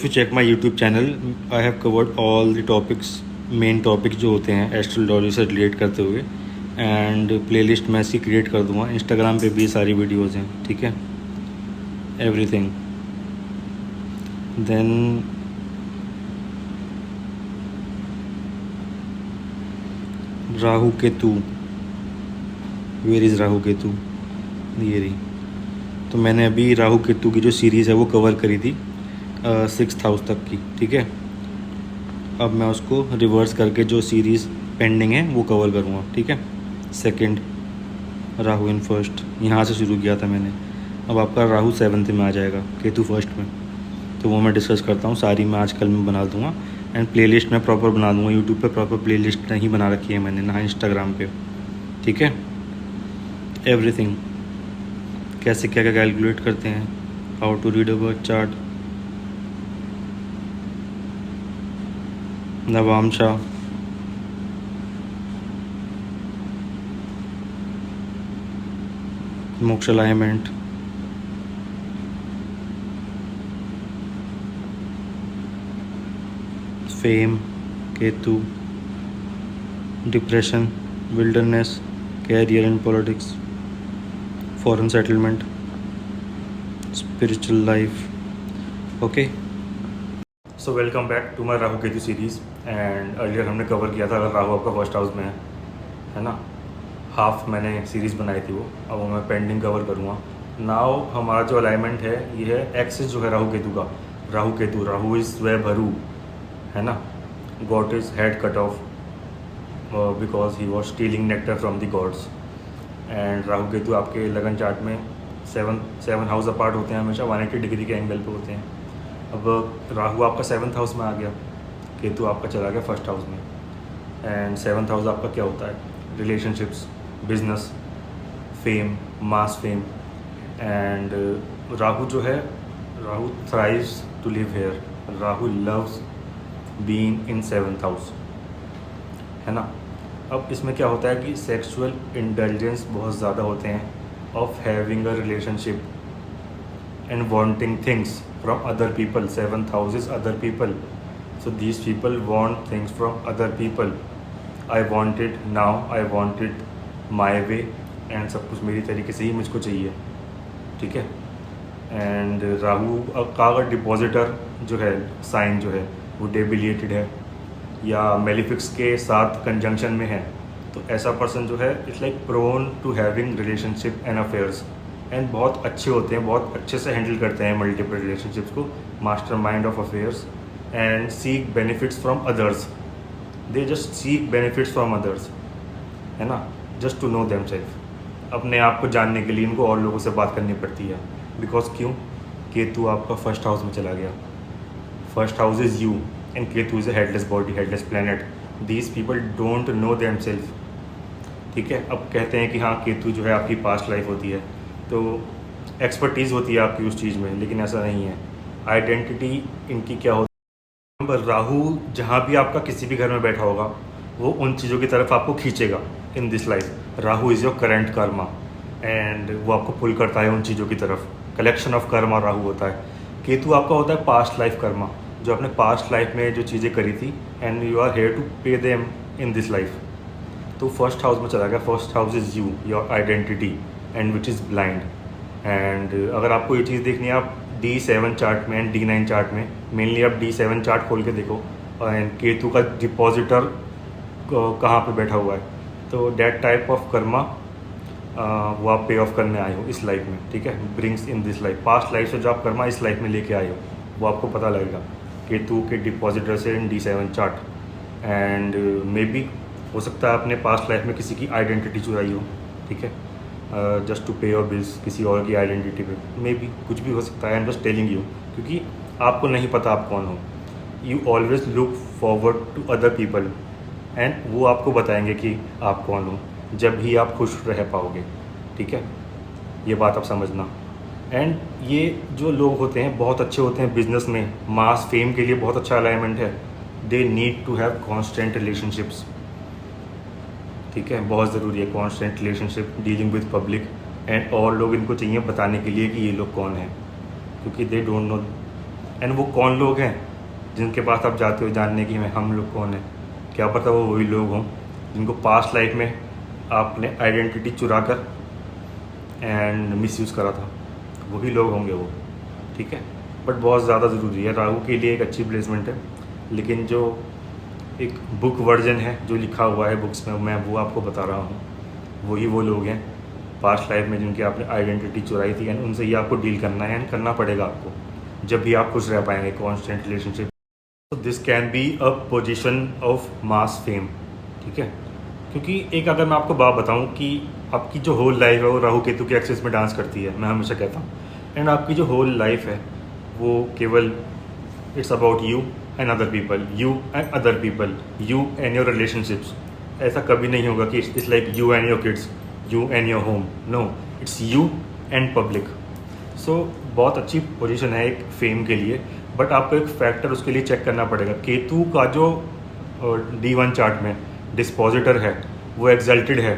If you check my YouTube channel I have covered all the topics, main topics जो होते हैं astrology से relate करते हुए, एंड प्लेलिस्ट मैं ऐसी क्रिएट कर दूँगा। इंस्टाग्राम पे भी सारी वीडियोज़ हैं, ठीक है, everything. Then Rahu Ketu, where is Rahu Ketu, ये रही। तो मैंने अभी राहु केतु की जो सीरीज़ है वो कवर करी थी 6th हाउस तक की, ठीक है। अब मैं उसको रिवर्स करके जो सीरीज़ पेंडिंग है वो कवर करूँगा, ठीक है। सेकंड राहु इन फर्स्ट, यहाँ से शुरू किया था मैंने। अब आपका राहु 7th में आ जाएगा, केतु फर्स्ट में। तो वो मैं डिस्कस करता हूँ, सारी मैं आजकल में बना दूँगा। एंड प्लेलिस्ट मैं प्रॉपर बना दूँगा। यूट्यूब पे प्रॉपर प्लेलिस्ट नहीं बना रखी है मैंने, ना इंस्टाग्राम पे, ठीक है। एवरीथिंग, कैसे क्या क्या कैलकुलेट करते हैं, how to read a birth chart, navamsa, moksha alignment, fame, Ketu, depression, wilderness, career and politics, foreign settlement, spiritual life. Okay, so welcome back to my Rahu Ketu series. And earlier हमने कवर किया था, अगर राहु आपका फर्स्ट हाउस में है ना, हाफ मैंने सीरीज़ बनाई थी वो, अब वो मैं पेंडिंग कवर करूँगा। नाउ हमारा जो अलाइनमेंट है ये है एक्सिस जो है राहु केतु का, राहु केतु, राहु इज़ स्वे भरू, है ना, God is head cut off because he was stealing nectar from the gods. And Rahu Ketu आपके लगन चार्ट में सेवन हाउस अपार्ट होते हैं, हमेशा 180 डिग्री के एंगल पे होते हैं। अब राहु आपका 7th हाउस में आ गया, केतु आपका चला गया फर्स्ट हाउस में। एंड 7th हाउस आपका क्या होता है, relationships, business, fame, mass fame. And Rahu जो है, Rahu thrives to live here, Rahu loves being in 7th house, है ना। अब इसमें क्या होता है कि सेक्सुअल इंटेलिजेंस बहुत ज़्यादा होते हैं, of having a relationship and wanting things from other people. 7th house is other people, so these people want things from other people. I want it now, I want it my way, and सब कुछ मेरी तरीके से ही मुझको चाहिए, ठीक है। And Rahu का अगर डिपॉजिटर जो है साइन जो है वो डेबिलिएटेड है या मेलिफिक्स के साथ कंजंक्शन में है, तो ऐसा पर्सन जो है it's like prone to having relationship and affairs. And बहुत अच्छे होते हैं, बहुत अच्छे से हैंडल करते हैं मल्टीपल रिलेशनशिप्स को, master mind of affairs, and seek benefits from others. They just seek benefits from others, है ना, just to know them self. अपने आप को जानने के लिए इनको और लोगों से बात करनी पड़ती है, बिकॉज क्यों, केतु आपका फर्स्ट हाउस में चला गया। First house is you and Ketu is a headless body, headless planet. These people don't know them self, ठीक है। अब कहते हैं कि हाँ केतु जो है आपकी पास्ट लाइफ होती है, तो एक्सपर्टीज़ होती है आपकी उस चीज़ में, लेकिन ऐसा नहीं है। आइडेंटिटी इनकी क्या होती है, पर राहु जहाँ भी आपका किसी भी घर में बैठा होगा वो उन चीज़ों की तरफ आपको खींचेगा इन this life. Rahu is your current Karma, and वो आपको पुल करता है उन चीज़ों की तरफ। कलेक्शन ऑफ कर्मा राहु होता है। केतु आपका होता है पास्ट लाइफ कर्मा, जो आपने पास्ट लाइफ में जो चीज़ें करी थी, and you are here to pay them in this life. तो फर्स्ट हाउस में चला गया। First house is you, your identity, and which is blind. And अगर आपको ये चीज़ देखनी है, आप D7 चार्ट में एंड D9 चार्ट में, मेनली आप D7 चार्ट खोल के देखो, एंड केतु का डिपॉजिटर कहाँ पे बैठा हुआ है, तो डैट टाइप ऑफ कर्मा वो आप पे ऑफ करने आए हो इस लाइफ में, ठीक है। Brings in this life, past life से जो आप कर्मा इस लाइफ में लेके आए हो वो आपको पता लगेगा केतु के डिपॉजिटर से इन D7 chart. And may be हो सकता है आपने पास्ट लाइफ में किसी की आइडेंटिटी चुराई हो, ठीक है, जस्ट टू पे योर बिल्स, किसी और की आइडेंटिटी पे, मे बी कुछ भी हो सकता है। I am just telling you, क्योंकि आपको नहीं पता आप कौन हो। You always look forward to other people, and वो आपको बताएंगे कि आप कौन हो, जब ही आप खुश रह पाओगे, ठीक है। ये बात आप समझना। एंड ये जो लोग होते हैं बहुत अच्छे होते हैं बिजनेस में, मास फेम के लिए बहुत अच्छा अलाइनमेंट है। They need to have constant relationships, ठीक है, बहुत ज़रूरी है constant relationship, dealing with public, and और लोग इनको चाहिए बताने के लिए कि ये लोग कौन हैं, क्योंकि दे डोंट नो एंड वो कौन लोग हैं जिनके पास आप जाते हो जानने की हम लोग कौन हैं, क्या पता वो वही लोग हों जिनको पास्ट लाइफ में आपने आइडेंटिटी चुरा कर एंड मिसयूज़ करा था, वही लोग होंगे वो, ठीक है। बट बहुत ज़्यादा ज़रूरी है, राहु के लिए एक अच्छी प्लेसमेंट है, लेकिन जो एक बुक वर्जन है जो लिखा हुआ है बुक्स में, मैं वो आपको बता रहा हूँ, वही वो लोग हैं पास्ट लाइफ में जिनकी आपने आइडेंटिटी चुराई थी, एंड उनसे ही आपको डील करना है एंड करना पड़ेगा आपको, जब भी आप खुश रह पाएंगे कॉन्स्टेंट रिलेशनशिप। तो this can be a position of mass fame, ठीक है। क्योंकि एक अगर मैं आपको बात बताऊं कि आपकी जो होल लाइफ है वो राहु केतु के एक्सेस में डांस करती है, मैं हमेशा कहता हूँ, एंड आपकी जो होल लाइफ है वो केवल it's about you and other people, you and other people, you and your relationships. ऐसा कभी नहीं होगा कि it's like you and your kids, you and your home, no, it's you and public. So बहुत अच्छी पोजीशन है एक fame के लिए, बट आपको एक फैक्टर उसके लिए चेक करना पड़ेगा। केतु का जो D1 चार्ट में डिस्पोजिटर है वो एक्सल्टेड है,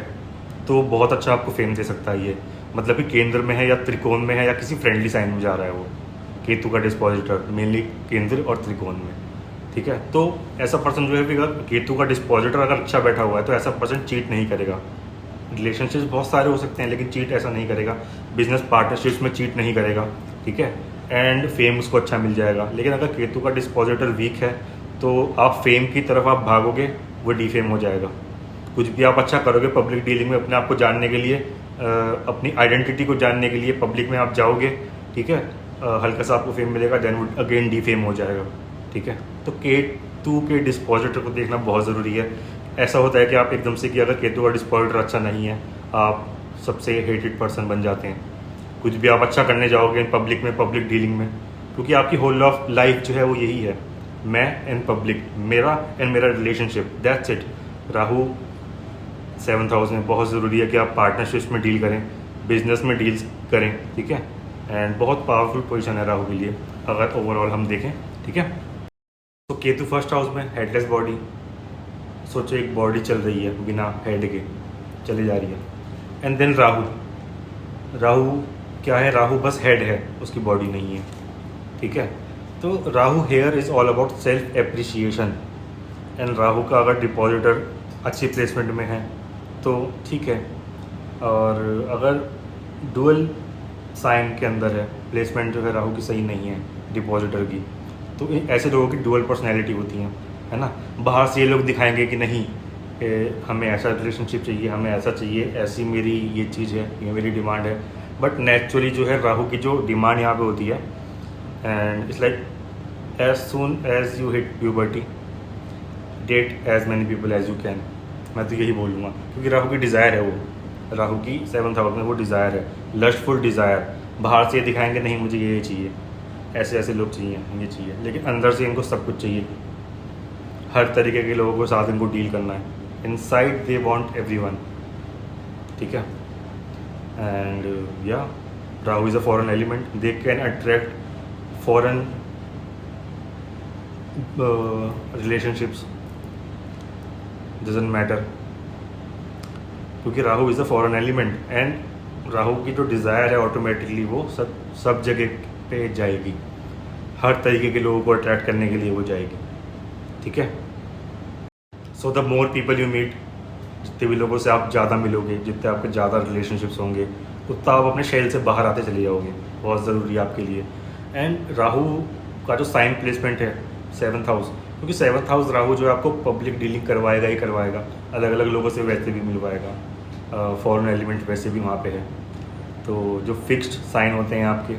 तो बहुत अच्छा आपको फेम दे सकता है ये, मतलब कि केंद्र में है या त्रिकोण में है या किसी फ्रेंडली साइन में जा रहा है वो केतु का डिस्पोजिटर, मेनली केंद्र और त्रिकोण में, ठीक है। तो ऐसा पर्सन जो है भी, अगर केतु का डिस्पोजिटर अगर अच्छा बैठा हुआ है तो ऐसा पर्सन चीट नहीं करेगा। रिलेशनशिप्स बहुत सारे हो सकते हैं लेकिन चीट ऐसा नहीं करेगा, बिजनेस पार्टनरशिप्स में चीट नहीं करेगा, ठीक है, एंड फेम उसको अच्छा मिल जाएगा। लेकिन अगर केतु का डिस्पोजिटर वीक है तो आप फेम की तरफ आप भागोगे, वो डीफेम हो जाएगा। कुछ भी आप अच्छा करोगे पब्लिक डीलिंग में, अपने आप को जानने के लिए, अपनी आइडेंटिटी को जानने के लिए पब्लिक में आप जाओगे, ठीक है, हल्का सा आपको फेम मिलेगा, देन वो अगेन डीफेम हो जाएगा, ठीक है। तो केतु के डिस्पोजिटर को देखना बहुत ज़रूरी है। ऐसा होता है कि आप एकदम से कि अगर केतु का डिस्पोजिटर अच्छा नहीं है, आप सबसे हेटेड पर्सन बन जाते हैं। कुछ भी आप अच्छा करने जाओगे पब्लिक में, पब्लिक डीलिंग में, क्योंकि आपकी होल ऑफ लाइफ जो है वो यही है, मैं एंड पब्लिक, मेरा एंड मेरा relationship, that's it. Rahu 7th house में बहुत ज़रूरी है कि आप पार्टनरशिप्स में डील करें, बिजनेस में डील्स करें, ठीक है, एंड बहुत पावरफुल पोजीशन है राहु के लिए अगर ओवरऑल हम देखें, ठीक है। तो केतु फर्स्ट हाउस में हेडलेस बॉडी, सोचो एक बॉडी चल रही है बिना हेड के, चली जा रही है, एंड देन राहु क्या है, राहु बस हेड है, उसकी बॉडी नहीं है, ठीक है। तो Rahu here is all about self appreciation, and Rahu का अगर डिपॉजिटर अच्छी प्लेसमेंट में है तो ठीक है, और अगर डुअल साइन के अंदर है, प्लेसमेंट जो है राहु की सही नहीं है डिपॉजिटर की, तो ऐसे लोगों की डुअल पर्सनैलिटी होती है ना। बाहर से ये लोग दिखाएंगे कि नहीं, हमें ऐसा रिलेशनशिप चाहिए, हमें ऐसा चाहिए, ऐसी मेरी ये चीज़ है, ये मेरी डिमांड है, बट नेचुरली जो है राहु की जो डिमांड यहाँ पे होती है, and it's like as soon as you hit puberty date as many people as you can, मैं तो यही बोलूँगा, क्योंकि राहु की डिज़ायर है वो, राहु की 7th हाउस में वो डिज़ायर है, लस्टफुल डिज़ायर। बाहर से ये दिखाएंगे नहीं मुझे ये चाहिए, ऐसे ऐसे लोग चाहिए, ये चाहिए, लेकिन अंदर से इनको सब कुछ चाहिए, हर तरीके के लोगों के साथ इनको डील करना है, इनसाइड दे वांट एवरीवन, ठीक है। एंड या Rahu is a foreign element, they can attract foreign relationships, doesn't matter, क्योंकि Rahu is a foreign element, and Rahu की जो डिज़ायर है ऑटोमेटिकली वो सब जगह पे जाएगी, हर तरीके के लोगों को अट्रैक्ट करने के लिए वो जाएगी, ठीक है। So the more people you meet, जितने भी लोगों से आप ज़्यादा मिलोगे, जितने आपके ज़्यादा रिलेशनशिप्स होंगे, उतना आप अपने शेल से बाहर आते चले जाओगे, बहुत ज़रूरी है आपके लिए। एंड राहु का जो साइन प्लेसमेंट है 7th हाउस, क्योंकि 7th हाउस राहु जो है आपको पब्लिक डीलिंग करवाएगा ही करवाएगा, अलग अलग लोगों से वैसे भी मिलवाएगा, फॉरेन एलिमेंट वैसे भी वहाँ पे है, तो जो फिक्स्ड साइन होते हैं आपके,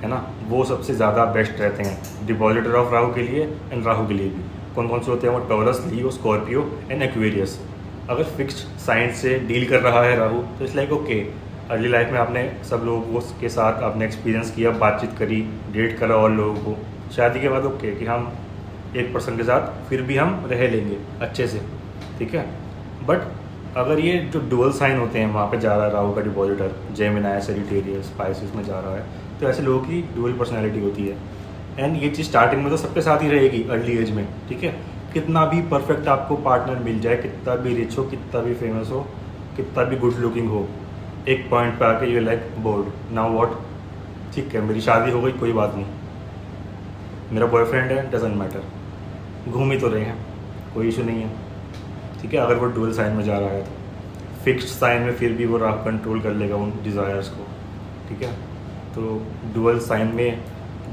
है ना, वो सबसे ज़्यादा बेस्ट रहते हैं डिपॉजिटर ऑफ राहु के लिए एंड राहु के लिए भी। कौन कौन से होते हैं वो, taurus, Leo, Scorpio and Aquarius. अगर फिक्स्ड साइन से डील कर रहा है राहु तो it's like okay, early life में आपने सब लोगों के साथ आपने एक्सपीरियंस किया, बातचीत करी, डेट करा और लोगों को, शादी के बाद ओके कि हम एक पर्सन के साथ फिर भी हम रह लेंगे अच्छे से, ठीक है। बट अगर ये जो डुअल साइन होते हैं वहाँ पे जा रहा है राहु का डिपॉजिटर, जेमिनी, सजिटेरियस, स्पाइसिस में जा रहा है, तो ऐसे लोगों की डुअल पर्सनैलिटी होती है, एंड ये चीज़ स्टार्टिंग में तो सबके साथ ही रहेगी अर्ली एज में, ठीक है। कितना भी परफेक्ट आपको पार्टनर मिल जाए, कितना भी रिच हो, कितना भी फेमस हो, कितना भी गुड लुकिंग हो, एक पॉइंट पे आके you like board, now what, ठीक है मेरी शादी हो गई कोई बात नहीं, मेरा बॉयफ्रेंड है, डजेंट मैटर, घूम ही तो रहे हैं, कोई इशू नहीं है, ठीक है। अगर वो डुअल साइन में जा रहा है तो फिक्स्ड साइन में फिर भी वो राहु कंट्रोल कर लेगा उन डिज़ायर्स को, ठीक है। तो डुअल साइन में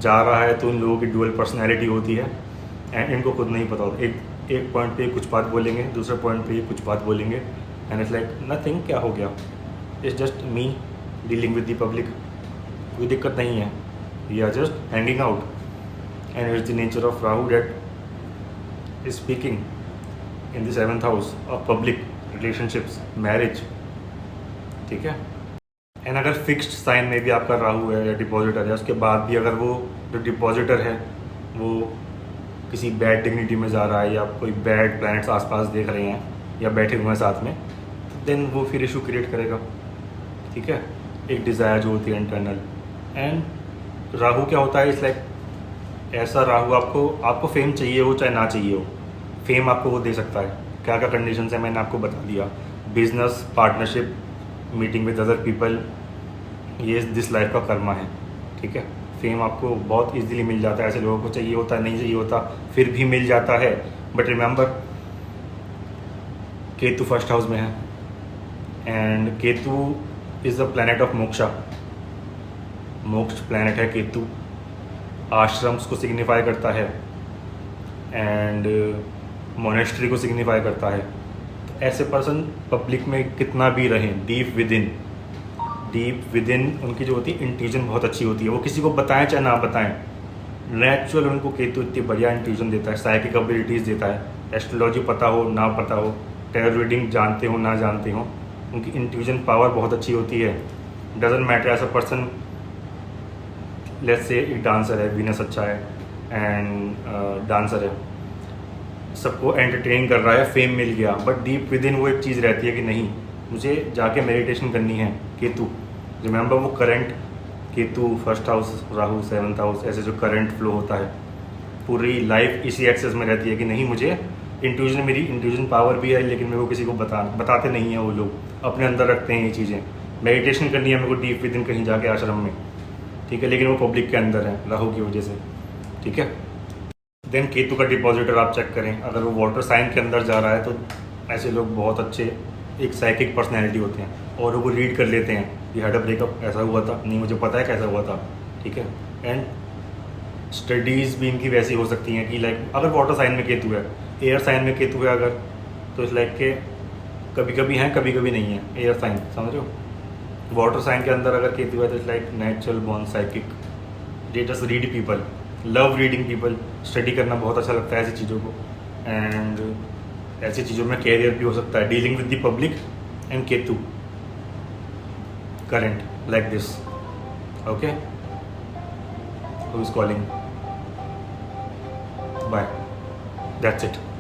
जा रहा है तो उन लोगों की डुअल पर्सनैलिटी होती है एंड इनको खुद नहीं पता होता। एक पॉइंट पे कुछ बात बोलेंगे, दूसरे पॉइंट पे कुछ बात बोलेंगे एंड इट्स लाइक नथिंग, क्या हो गया, it's just me dealing with the public, कोई दिक्कत नहीं है, we are just hanging out and it's the nature of Rahu that is speaking in the 7th house of public relationships, marriage, ठीक है। And अगर फिक्स्ड साइन में भी आपका राहु है या डिपॉजिटर है, उसके बाद भी अगर वो जो डिपॉजिटर है वो किसी बैड डिग्निटी में जा रहा है या कोई बैड प्लैनेट्स आसपास देख रहे हैं या बैठे हुए हैं साथ में, देन वो फिर इशू क्रिएट करेगा, ठीक है। एक डिज़ायर जो होती है इंटरनल। एंड राहु क्या होता है, इस लाइक ऐसा राहु आपको फेम चाहिए हो चाहे ना चाहिए हो, फेम आपको वो दे सकता है। क्या क्या कंडीशन है मैंने आपको बता दिया, business, partnership, meeting with other people, ये दिस लाइफ का कर्मा है, ठीक है। फेम आपको बहुत इजीली मिल जाता है, ऐसे लोगों को चाहिए होता है, नहीं चाहिए होता, फिर भी मिल जाता है। But remember, Ketu first house में है and Ketu is the planet of moksha, मोक्ष प्लैनेट है केतु, आश्रम्स को सिग्निफाई करता है एंड मोनेस्ट्री को सिग्निफाई करता है। तो ऐसे पर्सन पब्लिक में कितना भी रहें, डीप विद इन उनकी जो होती है इंट्यूजन बहुत अच्छी होती है, वो किसी को बताएं चाहे ना बताएं, नेचुरल उनको केतु इतनी बढ़िया इंट्यूजन देता है, साइकिक एबिलिटीज़ देता है, एस्ट्रोलॉजी पता हो ना पता हो, टैरो रीडिंग जानते हो ना जानते हो, उनकी इंट्यूजन पावर बहुत अच्छी होती है। Doesn't matter as a person, let's say एक डांसर है, वीनस अच्छा है एंड डांसर है, सबको एंटरटेन कर रहा है, फेम मिल गया, बट डीप विद इन वो एक चीज़ रहती है कि नहीं, मुझे जाके मेडिटेशन करनी है। केतु, रिमेंबर वो current, Ketu first house, Rahu 7th house, ऐसे जो करंट फ्लो होता है, पूरी लाइफ इसी एक्सेस में रहती है कि नहीं, मुझे इंट्यूजन, मेरी इंट्यूजन पावर भी है, लेकिन मेरे को किसी को बताते नहीं है, वो लोग अपने अंदर रखते हैं ये चीज़ें। मेडिटेशन करनी है मेरे को डीप विद इन कहीं जाके आश्रम में, ठीक है, लेकिन वो पब्लिक के अंदर है राहु की वजह से, ठीक है। देन केतु का डिपॉजिटर आप चेक करें, अगर वो वाटर साइन के अंदर जा रहा है तो ऐसे लोग बहुत अच्छे एक साइकिक पर्सनैलिटी होते हैं और वो रीड कर लेते हैं, ये हैड अ ब्रेकअप, ऐसा हुआ था, नहीं मुझे पता है कैसा हुआ था, ठीक है। एंड स्टडीज़ भी इनकी वैसी हो सकती हैं कि लाइक अगर वाटर साइन में केतु है, एयर साइन में केतु है अगर, तो इस लाइक के कभी कभी हैं कभी कभी नहीं है, एयर साइन, समझ रहे हो। वाटर साइन के अंदर अगर केतु है तो it's like natural born psychic, they just read people, love reading people, study करना बहुत अच्छा लगता है ऐसी चीज़ों को, एंड ऐसी चीज़ों में कैरियर भी हो सकता है, dealing with the public and Ketu current like this, okay. Who is calling, bye, that's it.